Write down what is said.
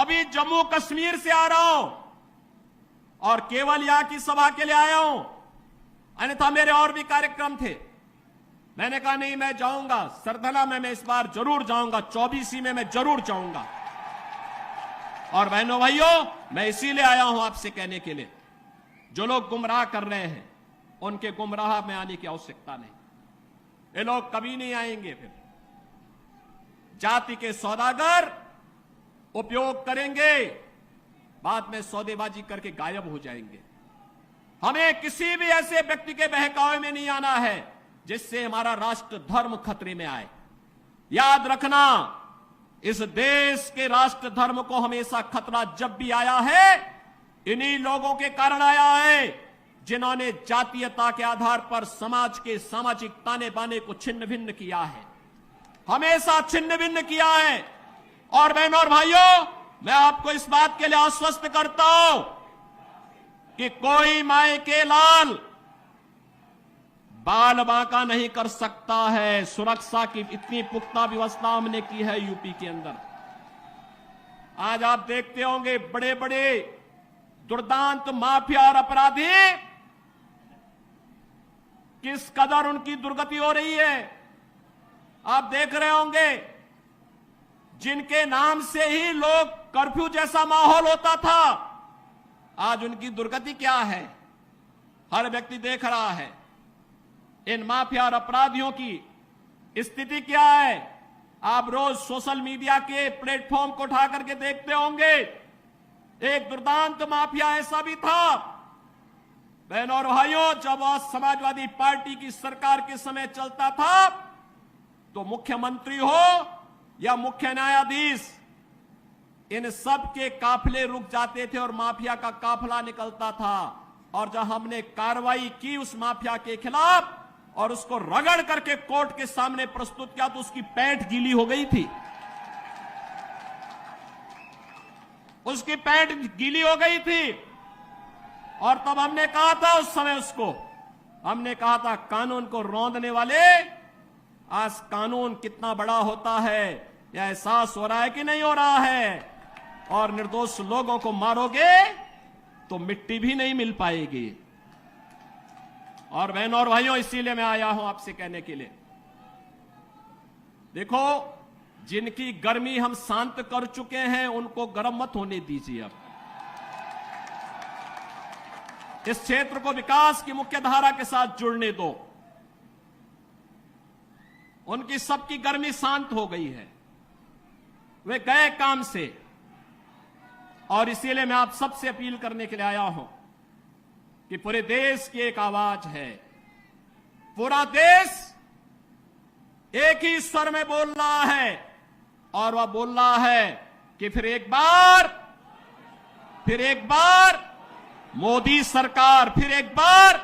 अभी जम्मू कश्मीर से आ रहा हूं और केवल यहां की सभा के लिए आया हूं, अन्यथा मेरे और भी कार्यक्रम थे। मैंने कहा नहीं, मैं जाऊंगा सरधना में, मैं इस बार जरूर जाऊंगा, 24 में मैं जरूर जाऊंगा। और बहनों भाइयों, मैं इसीलिए आया हूं आपसे कहने के लिए, जो लोग गुमराह कर रहे हैं उनके गुमराह में आने की आवश्यकता नहीं। ये लोग कभी नहीं आएंगे। फिर जाति के सौदागर उपयोग करेंगे, बाद में सौदेबाजी करके गायब हो जाएंगे। हमें किसी भी ऐसे व्यक्ति के बहकावे में नहीं आना है जिससे हमारा राष्ट्र धर्म खतरे में आए। याद रखना, इस देश के राष्ट्र धर्म को हमेशा खतरा जब भी आया है, इन्हीं लोगों के कारण आया है जिन्होंने जातीयता के आधार पर समाज के सामाजिक ताने बाने को छिन्न भिन्न किया है, हमेशा छिन्न भिन्न किया है। और बहनों और भाइयों, मैं आपको इस बात के लिए आश्वस्त करता हूं कि कोई माय के लाल बाल बांका नहीं कर सकता है। सुरक्षा की इतनी पुख्ता व्यवस्था हमने की है यूपी के अंदर। आज आप देखते होंगे बड़े बड़े दुर्दांत माफिया और अपराधी किस कदर उनकी दुर्गति हो रही है। आप देख रहे होंगे, जिनके नाम से ही लोग कर्फ्यू जैसा माहौल होता था, आज उनकी दुर्गति क्या है, हर व्यक्ति देख रहा है। इन माफिया और अपराधियों की स्थिति क्या है, आप रोज सोशल मीडिया के प्लेटफॉर्म को उठा करके देखते होंगे। एक दुर्दांत माफिया ऐसा भी था, बहनों और भाइयों, जब आज समाजवादी पार्टी की सरकार के समय चलता था तो मुख्यमंत्री हो या मुख्य न्यायाधीश, इन सब के काफिले रुक जाते थे और माफिया का काफिला निकलता था। और जब हमने कार्रवाई की उस माफिया के खिलाफ और उसको रगड़ करके कोर्ट के सामने प्रस्तुत किया तो उसकी पैंट गीली हो गई थी, उसकी पैंट गीली हो गई थी। और तब हमने कहा था, उस समय उसको हमने कहा था, कानून को रौंदने वाले, आज कानून कितना बड़ा होता है यह एहसास हो रहा है कि नहीं हो रहा है। और निर्दोष लोगों को मारोगे तो मिट्टी भी नहीं मिल पाएगी। और बहनों और भाइयों, इसीलिए मैं आया हूं आपसे कहने के लिए, देखो, जिनकी गर्मी हम शांत कर चुके हैं उनको गर्म मत होने दीजिए। अब इस क्षेत्र को विकास की मुख्य धारा के साथ जुड़ने दो। उनकी सबकी गर्मी शांत हो गई है, वे गए काम से। और इसीलिए मैं आप सबसे अपील करने के लिए आया हूं कि पूरे देश की एक आवाज है, पूरा देश एक ही स्वर में बोल रहा है। और वह बोल रहा है कि फिर एक बार मोदी सरकार, फिर एक बार